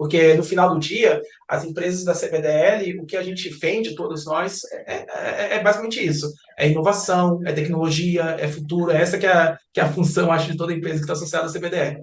Porque no final do dia, as empresas da CBDL, o que a gente vende, todos nós, é basicamente isso. É inovação, é tecnologia, é futuro, essa que é a função, acho, de toda empresa que está associada à CBDL.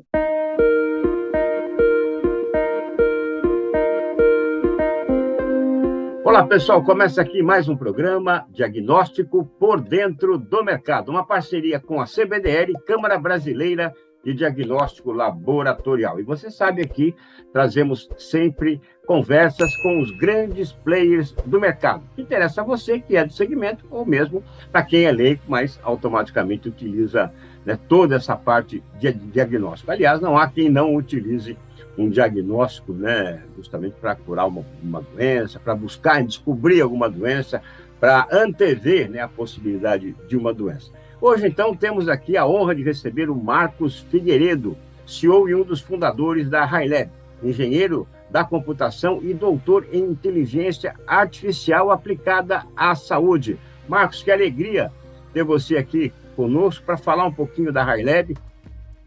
Olá, pessoal. Começa aqui mais um programa Diagnóstico por Dentro do Mercado, uma parceria com a CBDL, Câmara Brasileira de Diagnóstico Laboratorial. E você sabe, aqui trazemos sempre conversas com os grandes players do mercado. Que interessa a você, que é do segmento, ou mesmo para quem é leigo, mas automaticamente utiliza, né, toda essa parte de diagnóstico. Aliás, não há quem não utilize um diagnóstico, né, justamente para curar uma doença, para buscar e descobrir alguma doença, para antever, né, a possibilidade de uma doença. Hoje, então, temos aqui a honra de receber o Marcos Figueiredo, CEO e um dos fundadores da HiLab, engenheiro da computação e doutor em inteligência artificial aplicada à saúde. Marcos, que alegria ter você aqui conosco para falar um pouquinho da HiLab,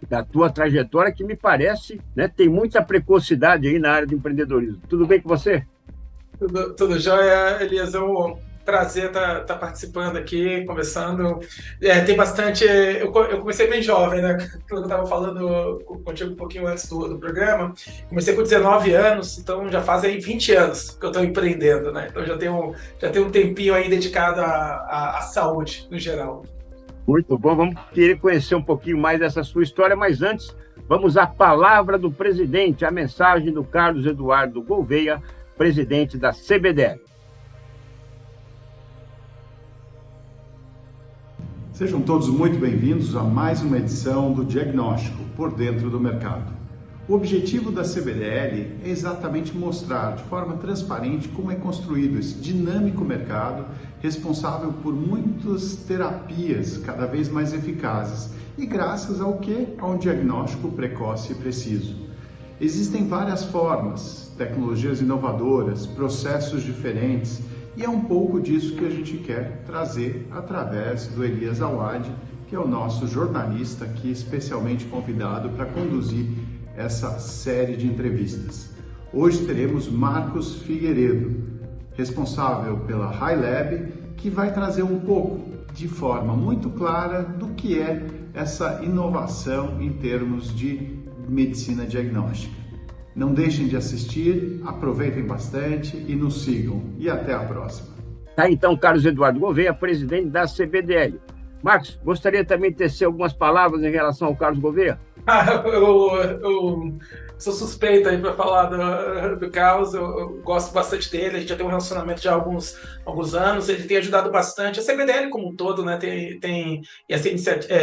da tua trajetória, que me parece, né, tem muita precocidade aí na área de empreendedorismo. Tudo bem com você? Tudo jóia, Elias. É um prazer estar participando aqui, conversando. Tem bastante... Eu comecei bem jovem, né? Aquilo que eu estava falando contigo um pouquinho antes do programa. Comecei com 19 anos, então já fazem 20 anos que eu estou empreendendo, né? Então já tenho um tempinho aí dedicado à saúde, no geral. Muito bom, vamos querer conhecer um pouquinho mais dessa sua história, mas antes, vamos à palavra do presidente, a mensagem do Carlos Eduardo Gouveia, presidente da CBDL. Sejam todos muito bem-vindos a mais uma edição do Diagnóstico por Dentro do Mercado. O objetivo da CBDL é exatamente mostrar de forma transparente como é construído esse dinâmico mercado, responsável por muitas terapias cada vez mais eficazes e graças ao quê? A um diagnóstico precoce e preciso. Existem várias formas, tecnologias inovadoras, processos diferentes, e é um pouco disso que a gente quer trazer através do Elias Awad, que é o nosso jornalista aqui especialmente convidado para conduzir essa série de entrevistas. Hoje teremos Marcos Figueiredo, responsável pela HiLab, que vai trazer um pouco, de forma muito clara, do que é essa inovação em termos de medicina diagnóstica. Não deixem de assistir, aproveitem bastante e nos sigam. E até a próxima. Tá, então, Carlos Eduardo Gouveia, presidente da CBDL. Marcos, gostaria também de tecer algumas palavras em relação ao Carlos Gouveia? Eu sou suspeito aí para falar do Carlos, eu gosto bastante dele, a gente já tem um relacionamento já há alguns anos, ele tem ajudado bastante, a CBDL como um todo, né, e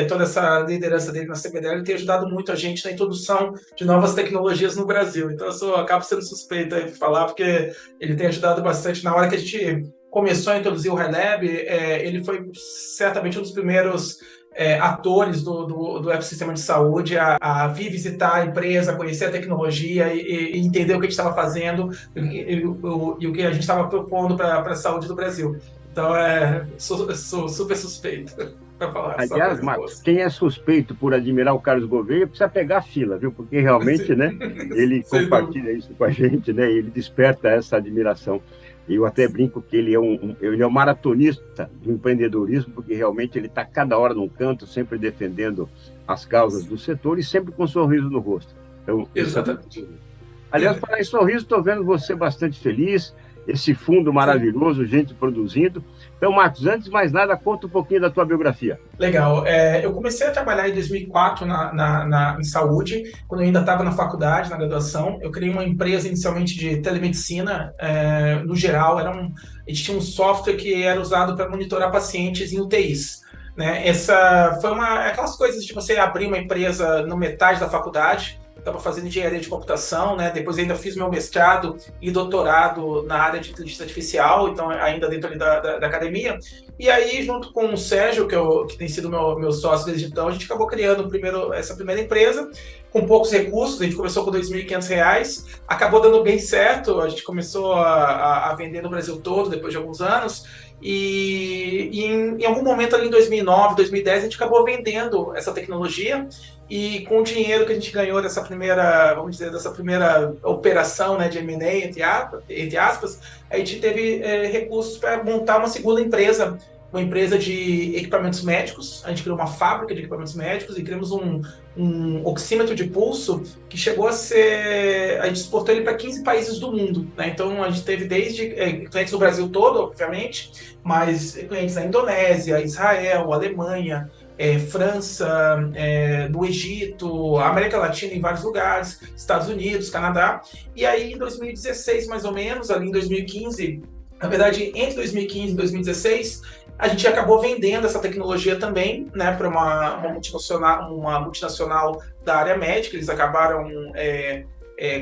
toda essa liderança dele na CBDL tem ajudado muito a gente na introdução de novas tecnologias no Brasil, então acabo sendo suspeito aí para falar, porque ele tem ajudado bastante. Na hora que a gente começou a introduzir o HiLab, ele foi certamente um dos primeiros atores do ecossistema de saúde a vir visitar a empresa, conhecer a tecnologia e entender o que a gente estava fazendo e o que a gente estava propondo para a saúde do Brasil. Então, sou super suspeito para falar. Aliás, Marcos, quem é suspeito por admirar o Carlos Gouveia precisa pegar a fila, viu? Porque realmente, né, ele compartilha isso com a gente, né? Ele desperta essa admiração. Eu até brinco que ele é um maratonista do empreendedorismo, porque realmente ele está cada hora num canto, sempre defendendo as causas do setor e sempre com um sorriso no rosto. Então, exatamente. Aliás, falar em sorriso, estou vendo você bastante feliz, esse fundo maravilhoso, gente produzindo. Então, Marcos, antes de mais nada, conta um pouquinho da tua biografia. Legal. Eu comecei a trabalhar em 2004 em saúde, quando eu ainda estava na faculdade, na graduação. Eu criei uma empresa inicialmente de telemedicina, no geral. A gente tinha um software que era usado para monitorar pacientes em UTIs. Né? Essa foi aquelas coisas de você abrir uma empresa na metade da faculdade. Estava fazendo engenharia de computação, né? Depois ainda fiz meu mestrado e doutorado na área de inteligência artificial, então ainda dentro ali da academia. E aí, junto com o Sérgio, que tem sido meu sócio desde então, a gente acabou criando essa primeira empresa, com poucos recursos. A gente começou com R$2.500, acabou dando bem certo, a gente começou a vender no Brasil todo, depois de alguns anos, e em algum momento ali em 2009, 2010, a gente acabou vendendo essa tecnologia e com o dinheiro que a gente ganhou dessa primeira, vamos dizer, dessa primeira operação, né, de M&A, entre aspas, a gente teve recursos para montar uma empresa de equipamentos médicos. A gente criou uma fábrica de equipamentos médicos e criamos um oxímetro de pulso que chegou a ser... A gente exportou ele para 15 países do mundo, né? Então, a gente teve desde clientes do Brasil todo, obviamente, mas clientes na Indonésia, Israel, Alemanha, França, no Egito, América Latina em vários lugares, Estados Unidos, Canadá. E aí, em 2016, mais ou menos, ali em 2015, na verdade, entre 2015 e 2016, a gente acabou vendendo essa tecnologia também, né, para uma multinacional da área médica. Eles acabaram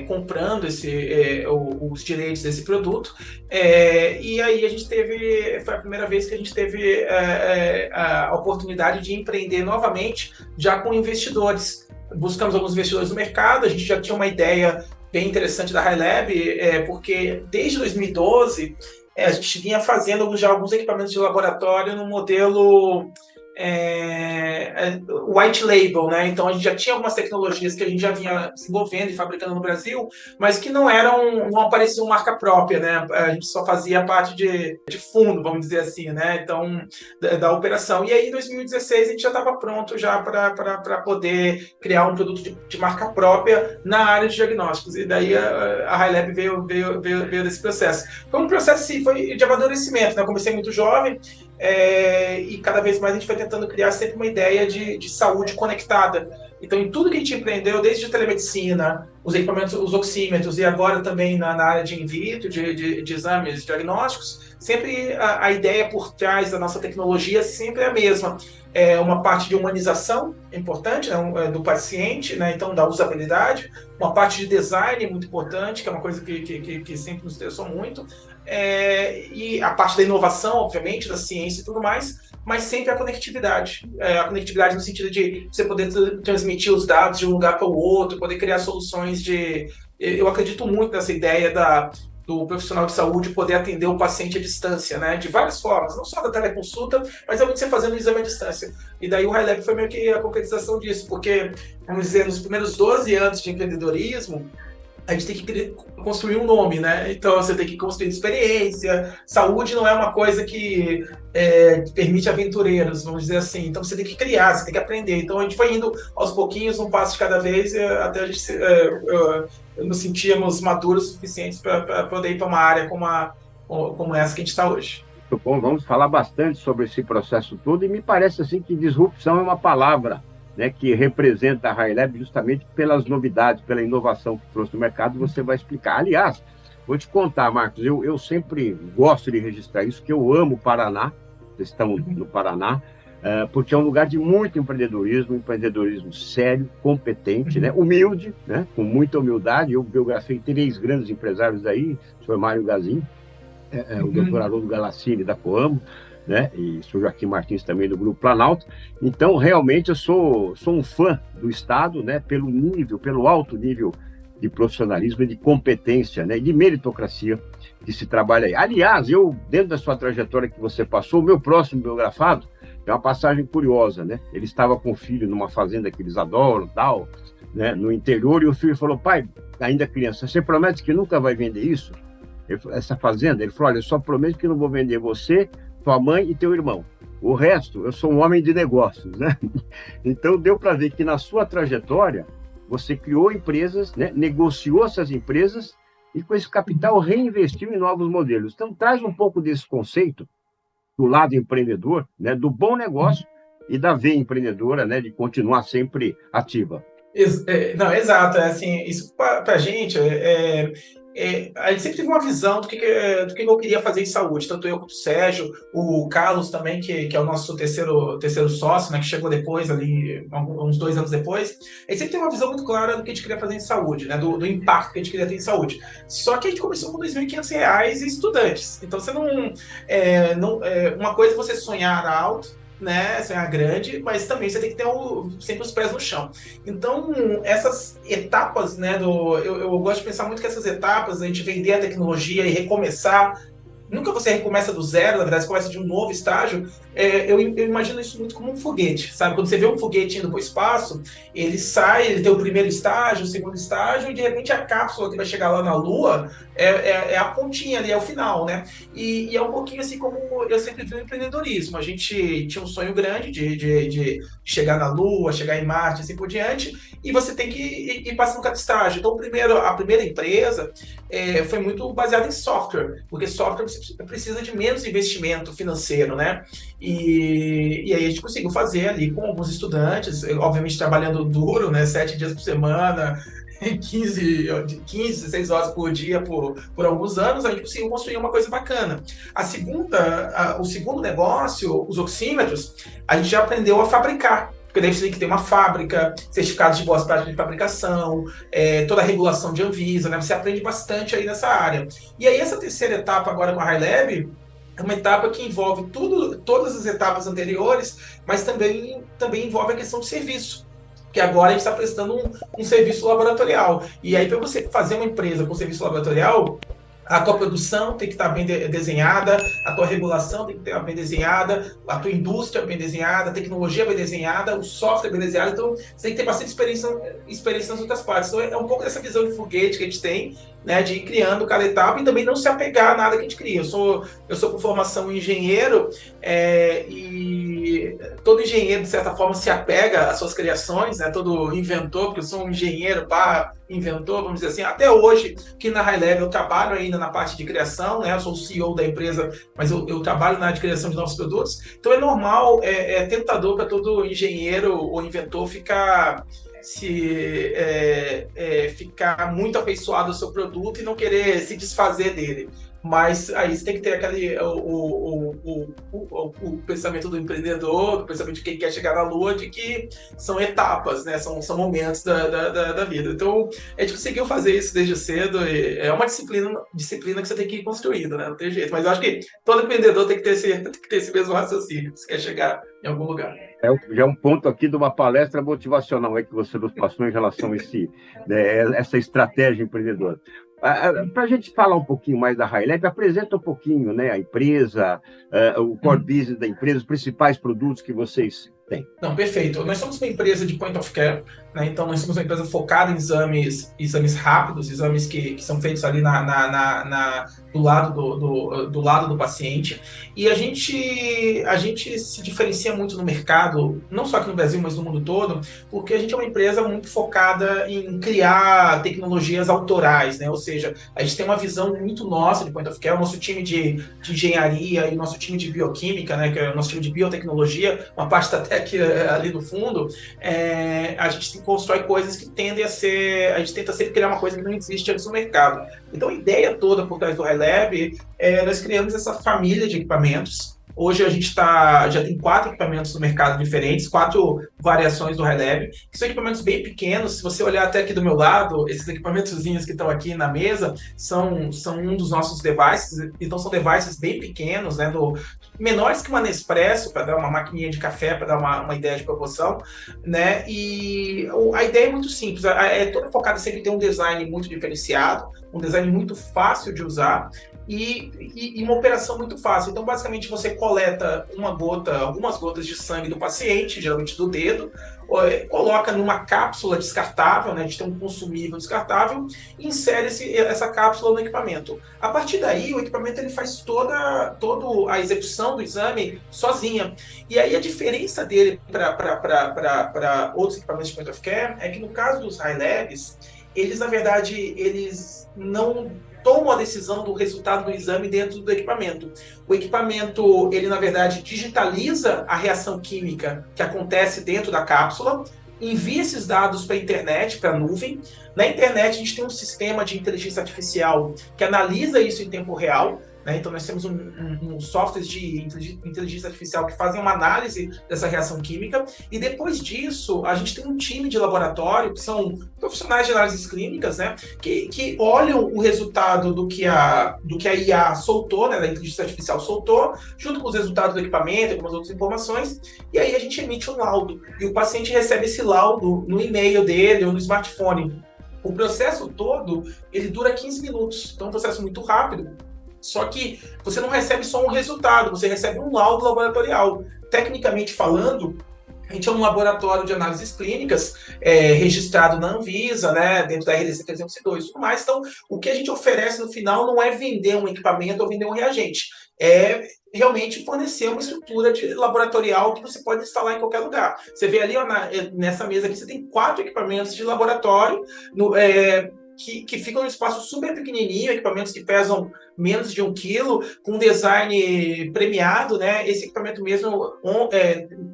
comprando os direitos desse produto, e aí a gente foi a primeira vez que a gente teve a oportunidade de empreender novamente, já com investidores. Buscamos alguns investidores no mercado, a gente já tinha uma ideia bem interessante da Highlab, porque desde 2012 a gente vinha fazendo já alguns equipamentos de laboratório no modelo white label, né? Então a gente já tinha algumas tecnologias que a gente já vinha desenvolvendo e fabricando no Brasil, mas que não apareciam marca própria, né? A gente só fazia a parte de fundo, vamos dizer assim, né? Então, da operação. E aí, em 2016, a gente já estava pronto já para poder criar um produto de marca própria na área de diagnósticos. E daí a Highlab veio desse processo. Foi um processo, sim, foi de amadurecimento, né? Eu comecei muito jovem, e cada vez mais a gente foi tentando criar sempre uma ideia de saúde conectada. Então, em tudo que a gente empreendeu, desde a telemedicina, os equipamentos, os oxímetros, e agora também na área de in vitro, de exames diagnósticos, sempre a ideia por trás da nossa tecnologia sempre é a mesma. Uma parte de humanização importante, né, do paciente, né, então da usabilidade, uma parte de design muito importante, que é uma coisa que sempre nos interessou muito, e a parte da inovação, obviamente, da ciência e tudo mais, mas sempre a conectividade no sentido de você poder transmitir os dados de um lugar para o outro, poder criar soluções eu acredito muito nessa ideia do profissional de saúde poder atender o paciente à distância, né? De várias formas, não só da teleconsulta, mas também você fazendo o exame à distância. E daí o Highlab foi meio que a concretização disso, porque, vamos dizer, nos primeiros 12 anos de empreendedorismo, a gente tem que construir um nome, né? Então você tem que construir experiência. Saúde não é uma coisa que permite aventureiros, vamos dizer assim. Então você tem que criar, você tem que aprender. Então a gente foi indo aos pouquinhos, um passo de cada vez, até a gente nos sentíamos maduros o suficientes para poder ir para uma área como essa que a gente está hoje. Muito bom, vamos falar bastante sobre esse processo todo, e me parece assim que disrupção é uma palavra, né, que representa a Highlab justamente pelas novidades, pela inovação que trouxe no mercado. Você vai explicar. Aliás, vou te contar, Marcos, eu sempre gosto de registrar isso, que eu amo o Paraná, vocês estão no Paraná, porque é um lugar de muito empreendedorismo sério, competente, né, humilde, né, com muita humildade. Eu biografei 3 grandes empresários aí, o senhor Mário Gazin, o doutor Haroldo Galassini, da Coamo, né? E sou Joaquim Martins também do Grupo Planalto. Então, realmente, eu sou um fã do Estado, né? Pelo alto nível de profissionalismo e de competência, né? E de meritocracia que se trabalha aí. Aliás, dentro da sua trajetória que você passou, o meu próximo biografado é uma passagem curiosa, né? Ele estava com o filho numa fazenda que eles adoram, tal, né? No interior, e o filho falou: pai, ainda criança, você promete que nunca vai vender isso? Essa fazenda? Ele falou: olha, eu só prometo que não vou vender você, tua mãe e teu irmão. O resto, eu sou um homem de negócios, né? Então, deu para ver que na sua trajetória, você criou empresas, né? Negociou essas empresas e com esse capital reinvestiu em novos modelos. Então, traz um pouco desse conceito do lado empreendedor, né? Do bom negócio e da veia empreendedora, né? De continuar sempre ativa. Não, exato. Assim, isso para a gente a gente sempre teve uma visão do que eu queria fazer em saúde, tanto eu quanto o Sérgio, o Carlos também, que é o nosso terceiro sócio, né, que chegou depois, ali, uns 2 anos depois. A gente sempre teve uma visão muito clara do que a gente queria fazer em saúde, né, do impacto que a gente queria ter em saúde. Só que a gente começou com R$2.500 e estudantes. Então, você uma coisa é você sonhar alto, né, sonhar grande, mas também você tem que ter sempre os pés no chão. Então, essas etapas, né, eu gosto de pensar muito que essas etapas, a gente vender a tecnologia e recomeçar, nunca você recomeça do zero, na verdade você começa de um novo estágio. Eu imagino isso muito como um foguete, sabe? Quando você vê um foguete indo para o espaço, ele sai, ele tem o primeiro estágio, o segundo estágio, e de repente a cápsula que vai chegar lá na Lua é a pontinha ali, é o final, né? E é um pouquinho assim como eu sempre vi o empreendedorismo. A gente tinha um sonho grande de chegar na Lua, chegar em Marte, assim por diante, e você tem que ir passando cada estágio. Então, a primeira empresa foi muito baseada em software, porque software você precisa de menos investimento financeiro, né? E aí a gente conseguiu fazer ali com alguns estudantes, obviamente trabalhando duro, né? 7 dias por semana, 15, 16 horas por dia por alguns anos, a gente conseguiu construir uma coisa bacana. O segundo negócio, os oxímetros, a gente já aprendeu a fabricar. Porque daí você tem que ter uma fábrica, certificados de boas práticas de fabricação, toda a regulação de Anvisa, né? Você aprende bastante aí nessa área. E aí essa terceira etapa agora com a HiLab é uma etapa que envolve todas as etapas anteriores, mas também envolve a questão de serviço. Que agora a gente está prestando um serviço laboratorial. E aí, para você fazer uma empresa com serviço laboratorial, a tua produção tem que estar bem desenhada, a tua regulação tem que estar bem desenhada, a tua indústria bem desenhada, a tecnologia bem desenhada, o software bem desenhado. Então, você tem que ter bastante experiência nas outras partes. Então, é um pouco dessa visão de foguete que a gente tem, né, de ir criando cada etapa e também não se apegar a nada que a gente cria. Eu sou por formação engenheiro, e todo engenheiro, de certa forma, se apega às suas criações, né, todo inventor, porque eu sou um engenheiro inventor, vamos dizer assim. Até hoje, que na HiLab eu trabalho ainda na parte de criação, né, eu sou o CEO da empresa, mas eu trabalho na área de criação de novos produtos. Então é normal, é tentador para todo engenheiro ou inventor ficar ficar muito afeiçoado ao seu produto e não querer se desfazer dele. Mas aí você tem que ter o pensamento do empreendedor, o pensamento de quem quer chegar na Lua, de que são etapas, né? São momentos da vida. Então, a gente conseguiu fazer isso desde cedo, e é uma disciplina que você tem que ir construindo, né? Não tem jeito. Mas eu acho que todo empreendedor tem que ter esse mesmo raciocínio, se quer chegar em algum lugar. Já é um ponto aqui de uma palestra motivacional que você nos passou em relação a essa estratégia empreendedora. Para a gente falar um pouquinho mais da HiLab, apresenta um pouquinho, né, a empresa, o core business da empresa, os principais produtos que vocês têm. Não, perfeito. Nós somos uma empresa de point of care, né? Então nós somos uma empresa focada em exames rápidos, exames que são feitos ali do lado do paciente. E a gente se diferencia muito no mercado, não só aqui no Brasil, mas no mundo todo, porque a gente é uma empresa muito focada em criar tecnologias autorais, né? Ou seja, a gente tem uma visão muito nossa de point of care, o nosso time de engenharia e o nosso time de bioquímica, né? Que é o nosso time de biotecnologia, uma parte está até aqui ali no fundo, a gente constrói coisas que tendem a ser... A gente tenta sempre criar uma coisa que não existe antes no mercado. Então a ideia toda por trás do HiLab nós criamos essa família de equipamentos. Hoje a gente já tem 4 equipamentos no mercado diferentes, 4 variações do HiLab, que são equipamentos bem pequenos. Se você olhar até aqui do meu lado, esses equipamentozinhos que estão aqui na mesa são um dos nossos devices. Então são devices bem pequenos, né, menores que uma Nespresso, para dar uma maquininha de café, para dar uma ideia de proporção, né? E a ideia é muito simples, é toda focada sempre em ter um design muito diferenciado, um design muito fácil de usar, e uma operação muito fácil. Então, basicamente, você coleta algumas gotas de sangue do paciente, geralmente do dedo, coloca numa cápsula descartável, né? A gente tem um consumível descartável, e insere essa cápsula no equipamento. A partir daí, o equipamento ele faz toda a execução do exame sozinha. E aí a diferença dele para outros equipamentos de point of care é que no caso dos HiLabs, eles, na verdade, eles não tomam a decisão do resultado do exame dentro do equipamento. O equipamento, ele, na verdade, digitaliza a reação química que acontece dentro da cápsula, envia esses dados para a internet, para a nuvem. Na internet, a gente tem um sistema de inteligência artificial que analisa isso em tempo real, né? Então, nós temos um software de inteligência artificial que fazem uma análise dessa reação química, e depois disso, a gente tem um time de laboratório, que são profissionais de análises clínicas, né? Que olham o resultado do que a IA soltou, né? Da inteligência artificial soltou, junto com os resultados do equipamento, algumas outras informações, e aí a gente emite um laudo, e o paciente recebe esse laudo no e-mail dele ou no smartphone. O processo todo, ele dura 15 minutos, então é um processo muito rápido. Só que você não recebe só um resultado, você recebe um laudo laboratorial. Tecnicamente falando, a gente é um laboratório de análises clínicas registrado na Anvisa, né, dentro da RDC 302 e tudo mais. Então, o que a gente oferece no final não é vender um equipamento ou vender um reagente. É realmente fornecer uma estrutura laboratorial que você pode instalar em qualquer lugar. Você vê ali, ó, nessa mesa aqui, você tem 4 equipamentos de laboratório que ficam num espaço super pequenininho, equipamentos que pesam menos de 1 quilo, com design premiado, né? Esse equipamento mesmo,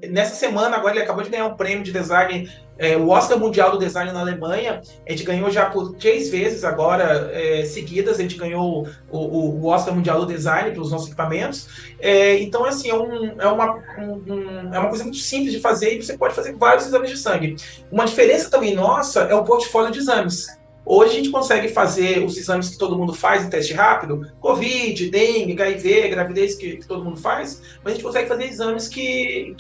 nessa semana, agora ele acabou de ganhar um prêmio de design, o Oscar Mundial do Design na Alemanha. A gente ganhou já por 3 vezes agora seguidas, a gente ganhou o Oscar Mundial do Design para os nossos equipamentos. Então, assim, é uma coisa muito simples de fazer, e você pode fazer vários exames de sangue. Uma diferença também nossa é o portfólio de exames. Hoje a gente consegue fazer os exames que todo mundo faz em teste rápido, Covid, dengue, HIV, gravidez que todo mundo faz, mas a gente consegue fazer exames que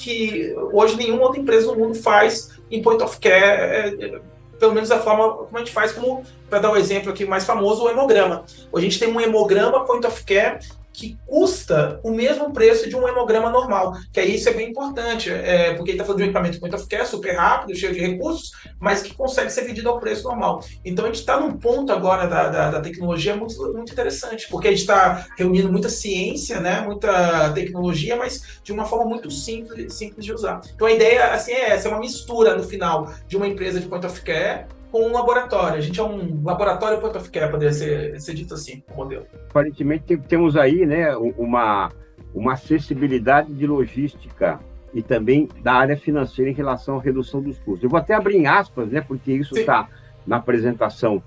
hoje nenhuma outra empresa no mundo faz em point of care, pelo menos da forma como a gente faz, como, para dar um exemplo aqui mais famoso, o hemograma. Hoje a gente tem um hemograma point of care que custa o mesmo preço de um hemograma normal, que aí isso é bem importante, porque ele está falando de um equipamento point of care super rápido, cheio de recursos, mas que consegue ser vendido ao preço normal. Então a gente está num ponto agora da tecnologia muito, muito interessante, porque a gente está reunindo muita ciência, né, muita tecnologia, mas de uma forma muito simples de usar. Então a ideia assim, é essa, é uma mistura no final de uma empresa de point of care com um laboratório. A gente é um laboratório point of care, poderia ser dito assim, o modelo. Aparentemente temos aí, né, uma acessibilidade de logística e também da área financeira em relação à redução dos custos. Eu vou até abrir em aspas, né, porque isso está na apresentação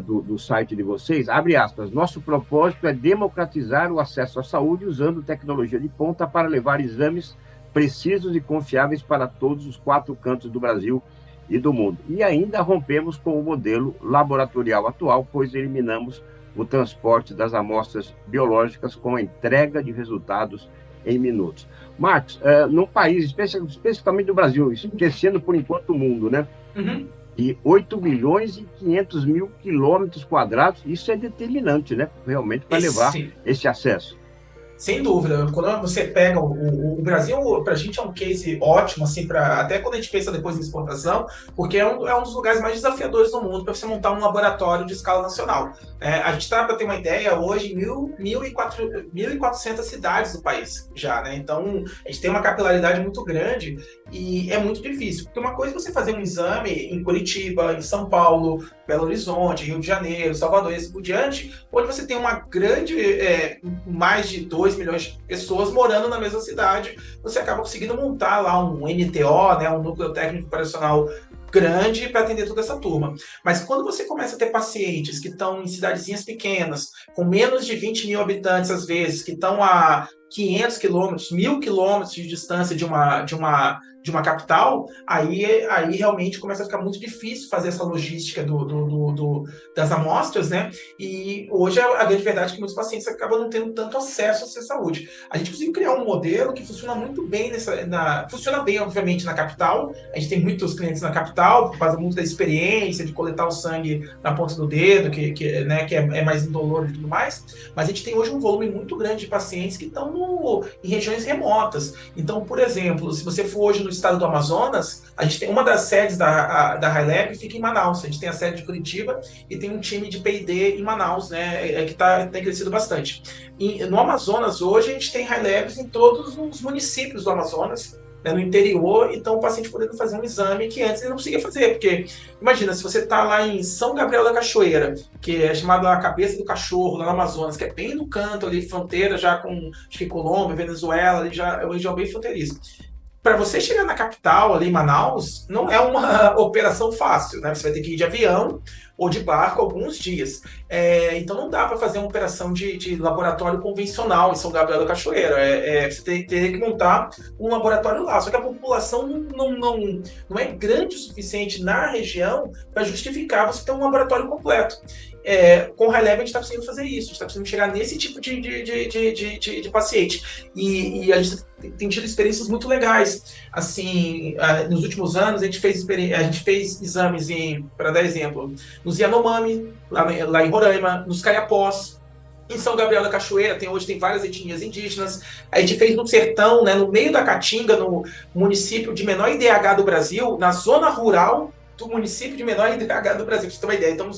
do site de vocês. Abre aspas. Nosso propósito é democratizar o acesso à saúde usando tecnologia de ponta para levar exames precisos e confiáveis para todos os 4 cantos do Brasil e do mundo. E ainda rompemos com o modelo laboratorial atual, pois eliminamos o transporte das amostras biológicas com a entrega de resultados em minutos. Marcos, num país, especificamente do Brasil, esquecendo por enquanto o mundo, né? Uhum. E 8 milhões e 500 mil quilômetros quadrados, isso é determinante, né? Realmente, para levar esse acesso. Sem dúvida. Quando você pega o Brasil, para a gente é um case ótimo, assim, até quando a gente pensa depois em exportação, porque é um dos lugares mais desafiadores do mundo para você montar um laboratório de escala nacional. A gente está, para ter uma ideia, hoje em 1.400 cidades do país já, né? Então, a gente tem uma capilaridade muito grande e é muito difícil. Porque uma coisa é você fazer um exame em Curitiba, em São Paulo, Belo Horizonte, Rio de Janeiro, Salvador e assim por diante, onde você tem uma grande, mais de 2 milhões de pessoas morando na mesma cidade, você acaba conseguindo montar lá um NTO, né, um núcleo técnico operacional grande para atender toda essa turma. Mas quando você começa a ter pacientes que estão em cidadezinhas pequenas, com menos de 20 mil habitantes às vezes, que estão a 500 quilômetros, 1.000 quilômetros de distância de uma capital, aí realmente começa a ficar muito difícil fazer essa logística das amostras, né? E hoje a grande verdade é que muitos pacientes acabam não tendo tanto acesso à saúde. A gente conseguiu criar um modelo que funciona muito bem funciona bem, obviamente, na capital. A gente tem muitos clientes na capital, por causa muito da experiência de coletar o sangue na ponta do dedo, que é mais indolor e tudo mais. Mas a gente tem hoje um volume muito grande de pacientes que estão em regiões remotas. Então, por exemplo, se você for hoje no estado do Amazonas, a gente tem uma das sedes da HiLab fica em Manaus. A gente tem a sede de Curitiba e tem um time de P&D em Manaus, né, que tem crescido bastante. No Amazonas, hoje, a gente tem HiLabs em todos os municípios do Amazonas, né, no interior, então o paciente podendo fazer um exame que antes ele não conseguia fazer, porque imagina, se você está lá em São Gabriel da Cachoeira, que é chamado a Cabeça do Cachorro, lá no Amazonas, que é bem no canto ali, fronteira já com, acho que Colômbia, Venezuela, ali já é uma região bem fronteiriça. Para você chegar na capital, ali em Manaus, não é uma operação fácil, né? Você vai ter que ir de avião ou de barco alguns dias. Então não dá para fazer uma operação de laboratório convencional em São Gabriel da Cachoeira. Você teria que montar um laboratório lá. Só que a população não é grande o suficiente na região para justificar você ter um laboratório completo. Com o HiLab a gente está conseguindo fazer isso, a gente está conseguindo chegar nesse tipo de paciente. E a gente tem tido experiências muito legais. Assim, nos últimos anos a gente fez exames para dar exemplo, nos Yanomami, lá em Roraima, nos Caiapós, Em São Gabriel da Cachoeira, hoje tem várias etnias indígenas. A gente fez no sertão, né, no meio da Caatinga, no município de menor IDH do Brasil, na zona rural do município de menor IDH do Brasil, pra você ter uma ideia. Então,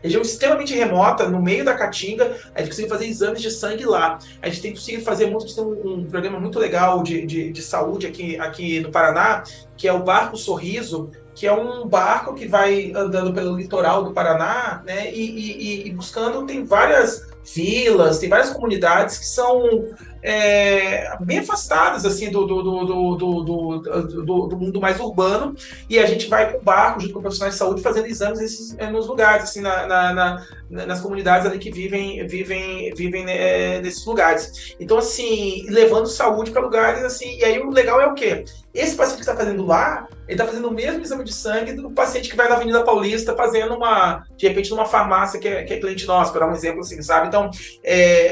região extremamente remota, no meio da Caatinga, a gente conseguiu fazer exames de sangue lá. A gente tem conseguido fazer muito, a gente tem um programa muito legal de saúde aqui no Paraná, que é o Barco Sorriso, que é um barco que vai andando pelo litoral do Paraná, né, e buscando, tem várias vilas, tem várias comunidades que são bem afastadas assim, do mundo mais urbano, e a gente vai com o barco, junto com profissionais de saúde, fazendo exames nos lugares, assim, nas comunidades ali que vivem nesses lugares. Então, assim, levando saúde para lugares assim, e aí o legal é o quê? Esse paciente que está fazendo lá, ele está fazendo o mesmo exame de sangue do paciente que vai na Avenida Paulista fazendo de repente, numa farmácia que é cliente nosso, para dar um exemplo assim, sabe? Então,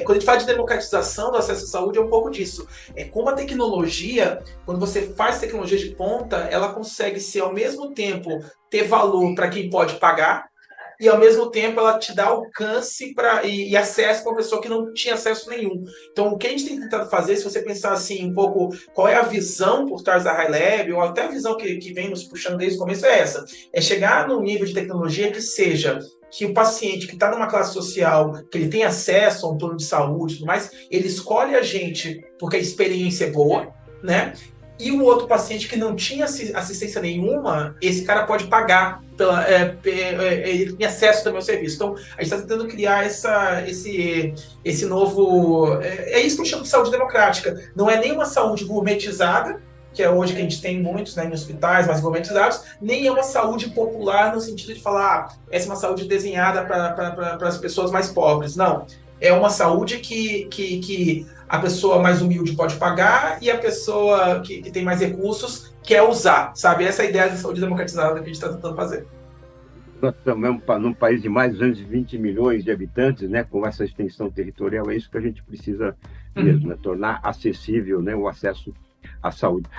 quando a gente fala de democratização do acesso à saúde, é um pouco disso. Como a tecnologia, quando você faz tecnologia de ponta, ela consegue ser, ao mesmo tempo, ter valor para quem pode pagar, e ao mesmo tempo ela te dá alcance e acesso para uma pessoa que não tinha acesso nenhum. Então, o que a gente tem tentado fazer, se você pensar assim um pouco qual é a visão por trás da High Lab, ou até a visão que vem nos puxando desde o começo, é essa: é chegar num nível de tecnologia que seja que o paciente que está numa classe social, que ele tem acesso a um plano de saúde e tudo mais, ele escolhe a gente porque a experiência é boa, né? E o outro paciente que não tinha assistência nenhuma, esse cara pode pagar, ele tem acesso também ao serviço. Então, a gente está tentando criar esse novo... É isso que eu chamo de saúde democrática. Não é nem uma saúde gourmetizada, que é hoje que a gente tem muitos, né, em hospitais mais gourmetizados, nem é uma saúde popular no sentido de falar, essa é uma saúde desenhada para as pessoas mais pobres. Não. É uma saúde que a pessoa mais humilde pode pagar e a pessoa que tem mais recursos quer usar, sabe? Essa é a ideia da saúde democratizada que a gente está tentando fazer. Nós estamos num país de mais ou menos 20 milhões de habitantes, né, com essa extensão territorial, é isso que a gente precisa mesmo, né, tornar acessível, né, o acesso à saúde.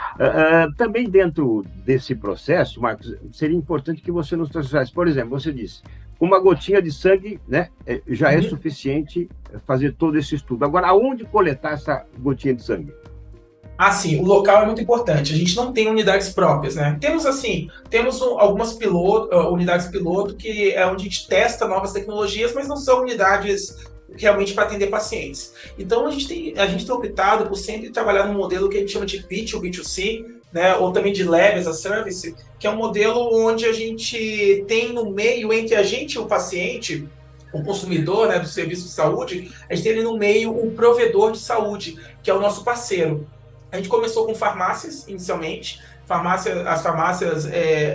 Também dentro desse processo, Marcos, seria importante que você nos trouxesse, por exemplo, você disse, uma gotinha de sangue, né, já é suficiente fazer todo esse estudo. Agora, aonde coletar essa gotinha de sangue? Sim, o local é muito importante. A gente não tem unidades próprias, né? Temos algumas unidades piloto que é onde a gente testa novas tecnologias, mas não são unidades realmente para atender pacientes. Então, a gente tem optado por sempre trabalhar num modelo que a gente chama de B2, B2C, né, ou também de Lab as a Service, que é um modelo onde a gente tem no meio entre a gente e o paciente, o consumidor, né, do serviço de saúde, a gente tem ali no meio um provedor de saúde, que é o nosso parceiro. A gente começou com farmácias, inicialmente. As farmácias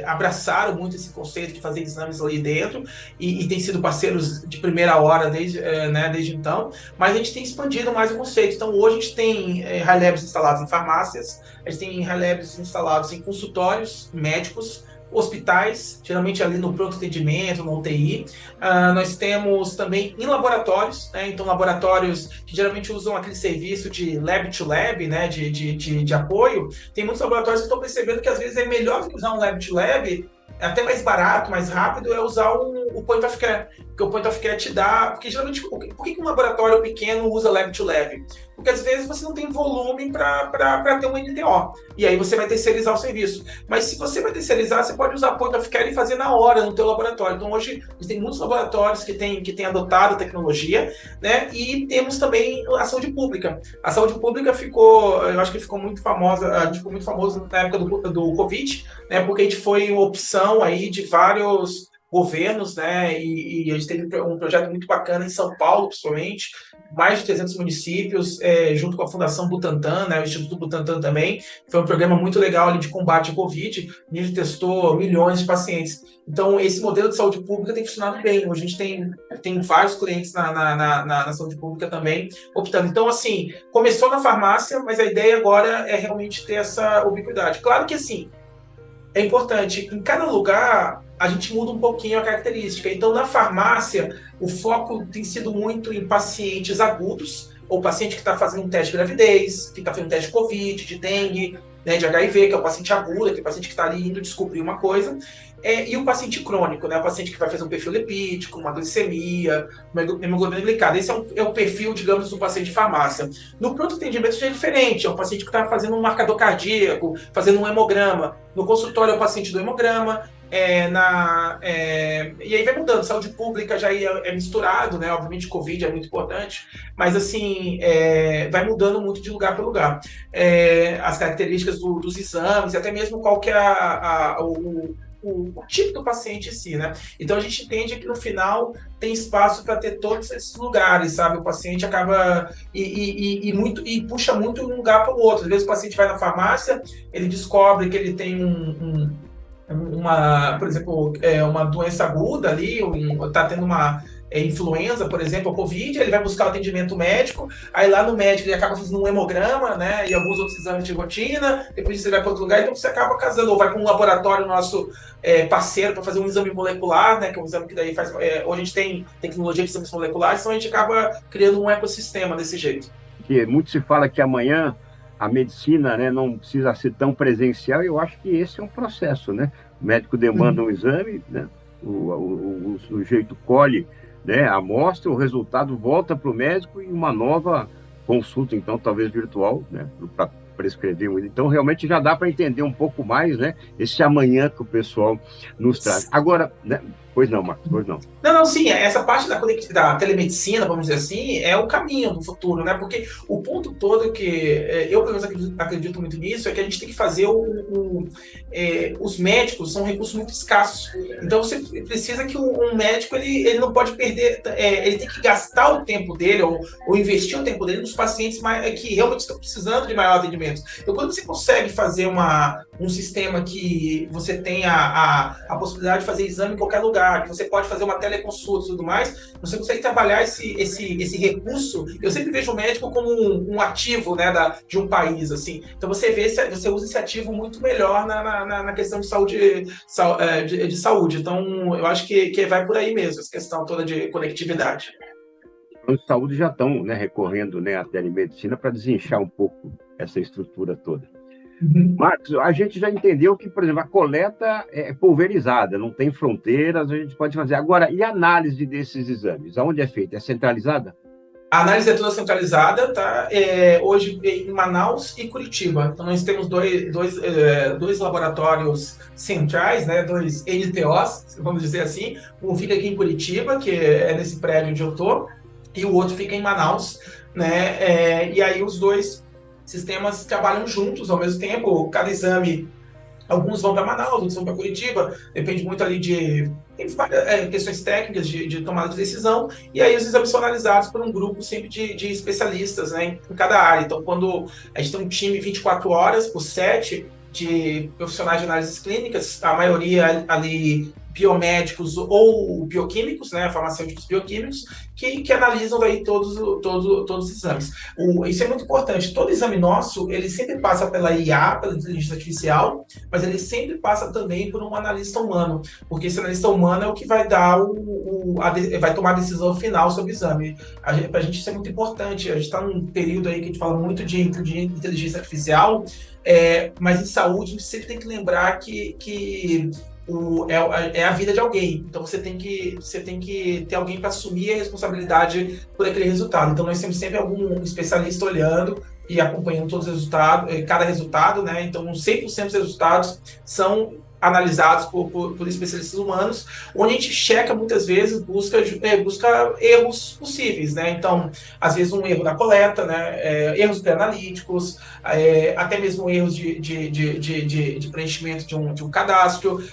abraçaram muito esse conceito de fazer exames ali dentro e têm sido parceiros de primeira hora desde então, mas a gente tem expandido mais o conceito. Então, hoje a gente tem High Labs instalados em farmácias, a gente tem High Labs instalados em consultórios médicos, hospitais, geralmente ali no pronto atendimento, no UTI. Nós temos também em laboratórios, né? Então laboratórios que geralmente usam aquele serviço de lab to lab, né? de apoio. Tem muitos laboratórios que estão percebendo que às vezes é melhor do que usar um lab to lab, até mais barato, mais rápido, é usar o point of care. Porque o point of care te dá... Porque geralmente, por que um laboratório pequeno usa lab to lab? Porque às vezes você não tem volume para ter um NTO. E aí você vai terceirizar o serviço. Mas se você vai terceirizar, você pode usar point of care e fazer na hora no teu laboratório. Então hoje tem muitos laboratórios que têm adotado a tecnologia, né? E temos também a saúde pública. A saúde pública eu acho que ficou muito famosa, a gente ficou muito famoso na época do Covid, né? Porque a gente foi uma opção aí de vários governos, né? E a gente teve um projeto muito bacana em São Paulo, principalmente, mais de 300 municípios, junto com a Fundação Butantan, né, o Instituto Butantan também. Foi um programa muito legal ali de combate ao Covid, a gente testou milhões de pacientes. Então, esse modelo de saúde pública tem funcionado bem. Hoje a gente tem vários clientes na saúde pública também optando. Então, assim, começou na farmácia, mas a ideia agora é realmente ter essa ubiquidade. Claro que, assim, é importante, em cada lugar a gente muda um pouquinho a característica. Então, na farmácia, o foco tem sido muito em pacientes agudos, ou paciente que está fazendo um teste de gravidez, que está fazendo um teste de Covid, de dengue, né, de HIV, que é o paciente agudo, aquele paciente que está ali indo descobrir uma coisa. E o paciente crônico, né? O paciente que vai fazer um perfil lipídico, uma glicemia, uma hemoglobina glicada. Esse é o perfil, digamos, do paciente de farmácia. No pronto atendimento já é diferente. É um paciente que está fazendo um marcador cardíaco, fazendo um hemograma. No consultório é o paciente do hemograma. E aí vai mudando. Saúde pública já é misturado, né? Obviamente, Covid é muito importante, mas assim, vai mudando muito de lugar para lugar. As características dos exames, até mesmo qual que é o tipo do paciente em si, né? Então a gente entende que no final tem espaço para ter todos esses lugares, sabe? O paciente acaba e puxa muito de um lugar para o outro. Às vezes o paciente vai na farmácia, ele descobre que ele tem por exemplo, uma doença aguda ali, está tendo uma influenza, por exemplo, a Covid, ele vai buscar o atendimento médico, aí lá no médico ele acaba fazendo um hemograma, né, e alguns outros exames de rotina, depois você vai para outro lugar, então você acaba casando, ou vai para um laboratório nosso parceiro para fazer um exame molecular, né, que é um exame que daí faz, hoje a gente tem tecnologia de exames moleculares, então a gente acaba criando um ecossistema desse jeito. Que muito se fala que amanhã a medicina, né, não precisa ser tão presencial, e eu acho que esse é um processo, né? O médico demanda um exame, né? O sujeito colhe, né, a amostra, o resultado volta para o médico e uma nova consulta, então, talvez virtual, né, para prescrever. Então, realmente já dá para entender um pouco mais, né, esse amanhã que o pessoal nos traz. Agora, né, pois não, Marcos, pois não. Não, sim, essa parte da telemedicina, vamos dizer assim, é o caminho do futuro, né? Porque o ponto todo que eu, pelo menos, acredito muito nisso, é que a gente tem que fazer os médicos são recursos muito escassos. Então, você precisa que um médico, ele não pode perder, ele tem que gastar o tempo dele, ou investir o tempo dele nos pacientes que realmente estão precisando de maior atendimento. Então, quando você consegue fazer um sistema que você tem a possibilidade de fazer exame em qualquer lugar, que você pode fazer uma teleconsulta e tudo mais, você consegue trabalhar esse recurso. Eu sempre vejo o médico como um ativo, né, de um país, assim. Então você usa esse ativo muito melhor na questão de saúde. Então eu acho que vai por aí mesmo, essa questão toda de conectividade. Os de saúde já estão, né, recorrendo, né, à telemedicina para desinchar um pouco essa estrutura toda. Marcos, a gente já entendeu que, por exemplo, a coleta é pulverizada, não tem fronteiras, a gente pode fazer. Agora, e a análise desses exames? Aonde é feita? É centralizada? A análise é toda centralizada, tá? Hoje em Manaus e Curitiba. Então, nós temos dois laboratórios centrais, né? 2 NTOs, vamos dizer assim. Um fica aqui em Curitiba, que é nesse prédio onde eu estou, e o outro fica em Manaus, né? E aí os dois sistemas trabalham juntos ao mesmo tempo, cada exame, alguns vão para Manaus, outros vão para Curitiba, depende muito ali tem várias questões técnicas de tomada de decisão, e aí os exames são analisados por um grupo sempre de especialistas, né, em cada área. Então, quando a gente tem um time 24 horas por 7 de profissionais de análises clínicas, a maioria ali biomédicos ou bioquímicos, né, farmacêuticos bioquímicos, que analisam daí todos os exames. Isso é muito importante. Todo exame nosso, ele sempre passa pela IA, pela inteligência artificial, mas ele sempre passa também por um analista humano, porque esse analista humano é o que vai dar vai tomar a decisão final sobre o exame. Para a gente isso é muito importante. A gente está num período aí que a gente fala muito de inteligência artificial, mas em saúde a gente sempre tem que lembrar que é a vida de alguém. Então você tem que ter alguém para assumir a responsabilidade por aquele resultado. Então nós temos sempre algum especialista olhando e acompanhando todos os resultados, cada resultado, né? Então 100% dos resultados são analisados por especialistas humanos, onde a gente checa muitas vezes, busca erros possíveis, né? Então, às vezes um erro na coleta, né? Erros pré-analíticos, até mesmo erros de preenchimento de um cadastro,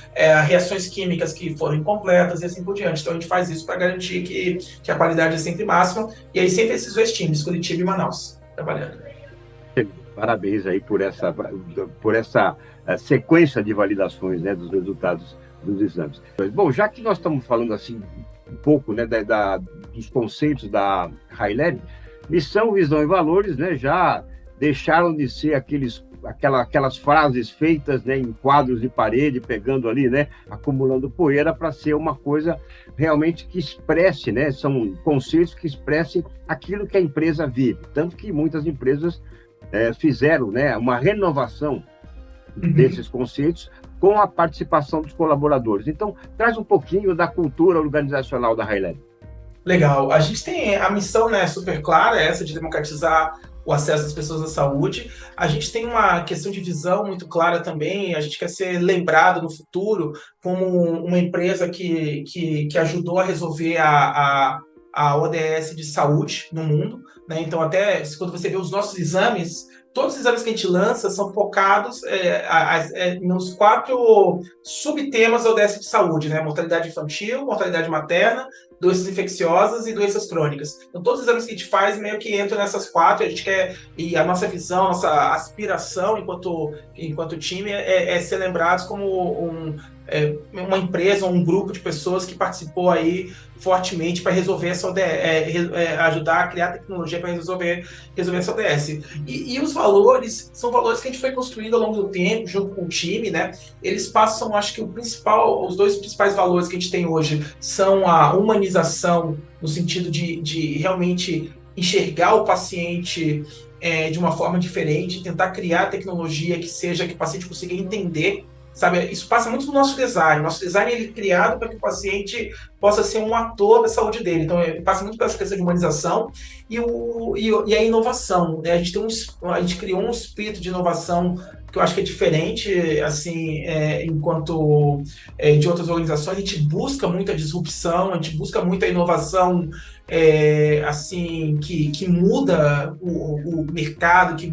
reações químicas que foram incompletas e assim por diante. Então, a gente faz isso para garantir que a qualidade é sempre máxima, e aí sempre esses dois times, Curitiba e Manaus, trabalhando. Parabéns aí por essa sequência de validações, né, dos resultados dos exames. Bom, já que nós estamos falando assim um pouco, né, dos conceitos da High Lab, missão, visão e valores, né, já deixaram de ser aquelas frases feitas, né, em quadros de parede, pegando ali, né, acumulando poeira, para ser uma coisa realmente que expresse, né, são conceitos que expressem aquilo que a empresa vive. Tanto que muitas empresas fizeram, né, uma renovação desses conceitos, com a participação dos colaboradores. Então, traz um pouquinho da cultura organizacional da High Lab. Legal. A gente tem a missão, né, super clara, essa de democratizar o acesso das pessoas à saúde. A gente tem uma questão de visão muito clara também. A gente quer ser lembrado no futuro como uma empresa que ajudou a resolver a ODS de saúde no mundo, né? Então, até quando você vê os nossos exames, todos os exames que a gente lança são focados nos 4 subtemas da ODS de saúde, né? Mortalidade infantil, mortalidade materna, doenças infecciosas e doenças crônicas. Então, todos os exames que a gente faz meio que entram nessas 4, a gente quer, e a nossa visão, nossa aspiração enquanto time é ser lembrados como uma empresa, um grupo de pessoas que participou aí fortemente para resolver essa ODS, ajudar a criar tecnologia para resolver essa ODS. E os valores são valores que a gente foi construindo ao longo do tempo, junto com o time, né? Eles passam, acho que os 2 principais valores que a gente tem hoje são a humanização, no sentido de realmente enxergar o paciente de uma forma diferente, tentar criar tecnologia que o paciente consiga entender. Sabe, isso passa muito no nosso design. Nosso design é criado para que o paciente possa ser um ator da saúde dele. Então, passa muito pela questão de humanização e a inovação, né? A gente criou um espírito de inovação que eu acho que é diferente, assim, enquanto de outras organizações. A gente busca muita disrupção, a gente busca muita inovação, assim, que muda o mercado, que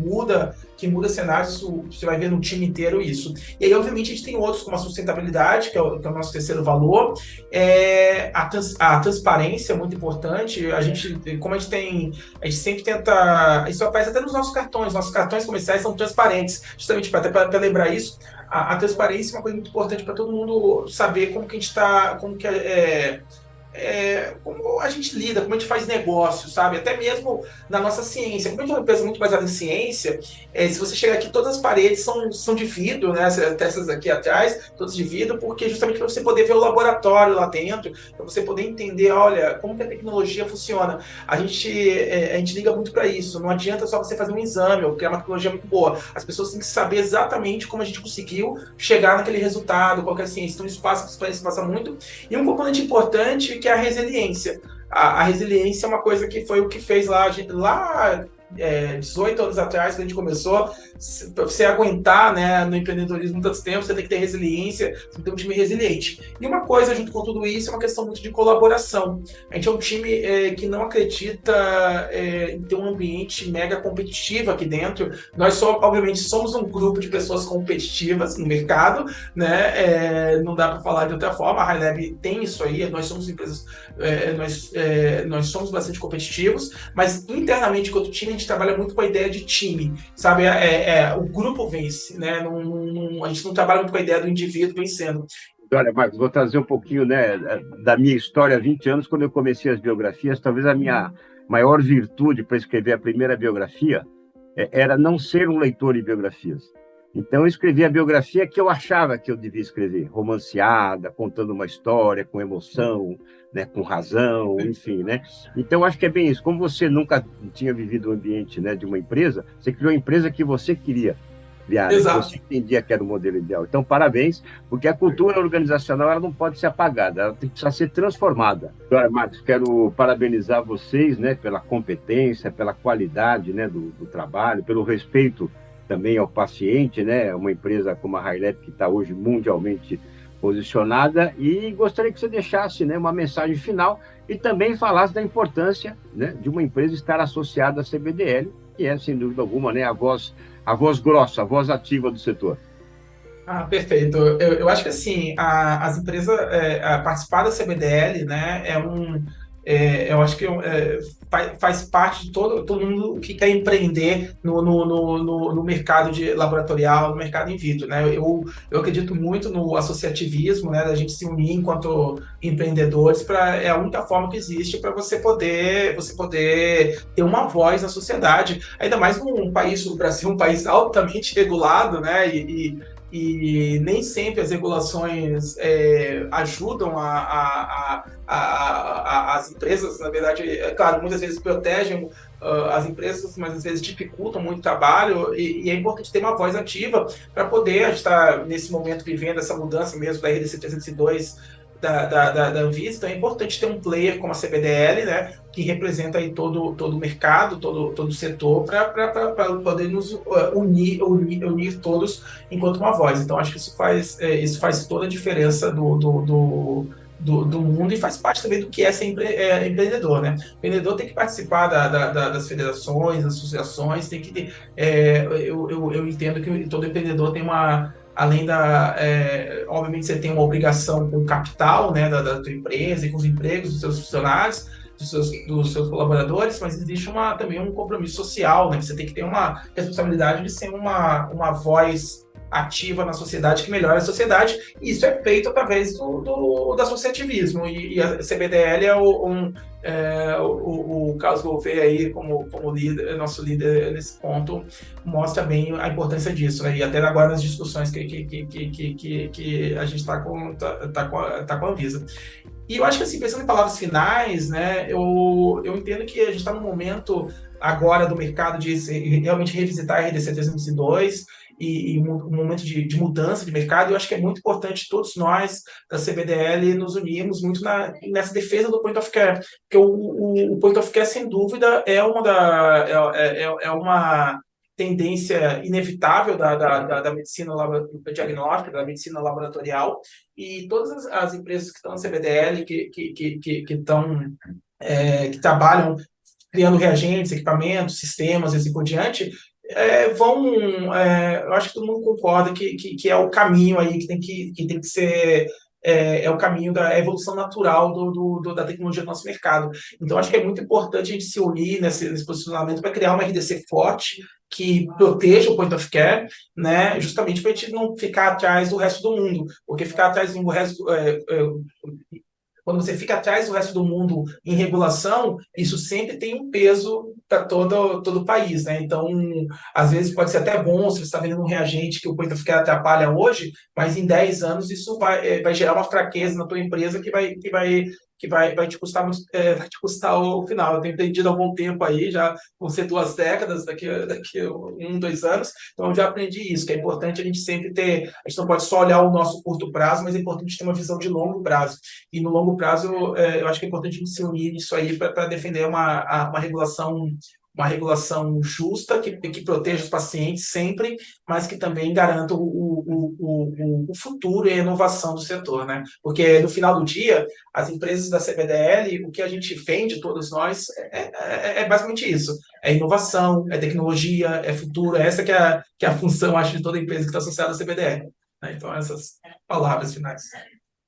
muda cenários. Você vai ver no time inteiro isso. E aí, obviamente, a gente tem outros, como a sustentabilidade, que é o nosso terceiro valor. A transparência é muito importante. A gente sempre tenta. Isso aparece até nos nossos cartões. Nossos cartões comerciais são transparentes, justamente para lembrar isso. A transparência é uma coisa muito importante para todo mundo saber como que a gente está, como a gente lida, como a gente faz negócio, sabe? Até mesmo na nossa ciência. Como a gente é uma empresa muito baseada em ciência, se você chegar aqui, todas as paredes são de vidro, né? Até essas aqui atrás, todas de vidro, porque justamente para você poder ver o laboratório lá dentro, para você poder entender, olha, como que a tecnologia funciona. A gente liga muito para isso. Não adianta só você fazer um exame ou criar uma tecnologia muito boa. As pessoas têm que saber exatamente como a gente conseguiu chegar naquele resultado, qual que é a ciência. Então, isso passa muito. E um componente importante que é a resiliência. A resiliência é uma coisa que foi o que fez lá 18 anos atrás, quando a gente começou. Para você aguentar, né, no empreendedorismo tanto tempo, você tem que ter resiliência, você tem que ter um time resiliente. E uma coisa, junto com tudo isso, é uma questão muito de colaboração. A gente é um time que não acredita em ter um ambiente mega competitivo aqui dentro. Nós obviamente, somos um grupo de pessoas competitivas no mercado, né? Não dá para falar de outra forma. A High Lab tem isso aí. Nós somos empresas, nós somos bastante competitivos, mas internamente, enquanto time, a gente trabalha muito com a ideia de time, sabe? O grupo vence, né? A gente não trabalha muito com a ideia do indivíduo vencendo. Olha, Marcos, vou trazer um pouquinho, né, da minha história há 20 anos, quando eu comecei as biografias. Talvez a minha maior virtude para escrever a primeira biografia era não ser um leitor de biografias. Então, eu escrevi a biografia que eu achava que eu devia escrever, romanceada, contando uma história com emoção, né, com razão, enfim, né? Então, acho que é bem isso. Como você nunca tinha vivido o ambiente, né, de uma empresa, você criou a empresa que você queria criar, que você entendia que era o modelo ideal. Então, parabéns, porque a cultura organizacional ela não pode ser apagada, ela tem que precisar ser transformada. Agora, Marcos, quero parabenizar vocês, né, pela competência, pela qualidade, né, do trabalho, pelo respeito também ao paciente, né? Uma empresa como a High Lab que está hoje mundialmente posicionada, e gostaria que você deixasse, né, uma mensagem final e também falasse da importância, né, de uma empresa estar associada à CBDL, que é, sem dúvida alguma, né, a voz grossa, a voz ativa do setor. Perfeito. Eu acho que assim, as empresas participar da CBDL, né, eu acho que faz parte de todo mundo que quer empreender no mercado laboratorial, no mercado in vitro, né? Eu acredito muito no associativismo, né? Da gente se unir enquanto empreendedores, é a única forma que existe para você poder ter uma voz na sociedade, ainda mais num país, o Brasil, um país altamente regulado, né? e nem sempre as regulações ajudam as empresas. Na verdade, é claro, muitas vezes protegem as empresas, mas às vezes dificultam muito o trabalho, e é importante ter uma voz ativa para poder. A gente está nesse momento vivendo essa mudança mesmo da RDC 302 da Anvisa, então é importante ter um player como a CBDL, né, que representa aí todo o mercado, todo o setor, para poder nos unir todos enquanto uma voz. Então, acho que isso faz toda a diferença do mundo, e faz parte também do que é ser empreendedor, né? O empreendedor tem que participar das federações, das associações, tem que ter, eu entendo que todo empreendedor tem uma, além obviamente você tem uma obrigação com o capital, né, da tua empresa e com os empregos dos seus funcionários, dos seus colaboradores, mas existe também um compromisso social, né? Você tem que ter uma responsabilidade de ser uma voz ativa na sociedade, que melhora a sociedade, e isso é feito através do associativismo, e a CBDL o Carlos Gouveia aí como líder, nosso líder nesse ponto, mostra bem a importância disso, né? E até agora nas discussões que a gente está com a Anvisa. E eu acho que, assim, pensando em palavras finais, né, eu entendo que a gente está num momento agora do mercado de realmente revisitar a RDC 302, e um momento de mudança de mercado. Eu acho que é muito importante todos nós da CBDL nos unirmos muito nessa defesa do Point of Care, porque o Point of Care, sem dúvida, é uma tendência inevitável da medicina diagnóstica, da medicina laboratorial, e todas as empresas que estão na CBDL, que trabalham criando reagentes, equipamentos, sistemas e assim por diante, eu acho que todo mundo concorda que é o caminho aí que tem que ser, o caminho da evolução natural da tecnologia do nosso mercado. Então, acho que é muito importante a gente se unir nesse posicionamento para criar uma RDC forte, que proteja o Point of Care, né, justamente para a gente não ficar atrás do resto do mundo, porque ficar atrás do resto... quando você fica atrás do resto do mundo em regulação, isso sempre tem um peso para todo o país, né? Então, às vezes pode ser até bom se você está vendendo um reagente que o Point of Care atrapalha hoje, mas em 10 anos isso vai gerar uma fraqueza na tua empresa que vai te custar muito, vai te custar o final. Eu tenho entendido há algum tempo aí, já vão ser 2 décadas, daqui 2 anos, então eu já aprendi isso, que é importante a gente sempre ter, a gente não pode só olhar o nosso curto prazo, mas é importante ter uma visão de longo prazo. E no longo prazo, eu acho que é importante a gente se unir nisso aí para defender uma regulação justa, que proteja os pacientes sempre, mas que também garanta o futuro e a inovação do setor, né? Porque no final do dia, as empresas da CBDL, o que a gente vende, todos nós, é basicamente isso. É inovação, é tecnologia, é futuro, essa que é a função, acho, de toda empresa que está associada à CBDL. Né? Então, essas palavras finais.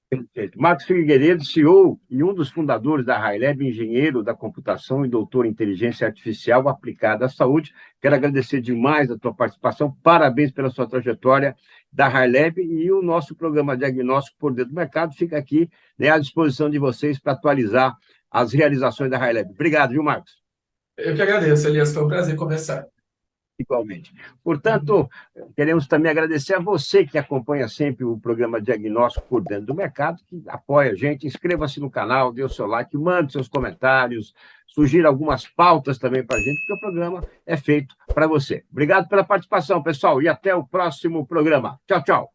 Perfeito. Marcos Figueiredo, CEO e um dos fundadores da HiLab, engenheiro da computação e doutor em inteligência artificial aplicada à saúde. Quero agradecer demais a tua participação, parabéns pela sua trajetória da HiLab, e o nosso programa Diagnóstico por Dentro do Mercado fica aqui, né, à disposição de vocês para atualizar as realizações da HiLab. Obrigado, viu, Marcos? Eu que agradeço, Elias, foi um prazer conversar. Igualmente. Portanto, queremos também agradecer a você que acompanha sempre o programa Diagnóstico por Dentro do Mercado, que apoia a gente. Inscreva-se no canal, dê o seu like, mande seus comentários, sugira algumas pautas também para a gente, porque o programa é feito para você. Obrigado pela participação, pessoal, e até o próximo programa. Tchau, tchau.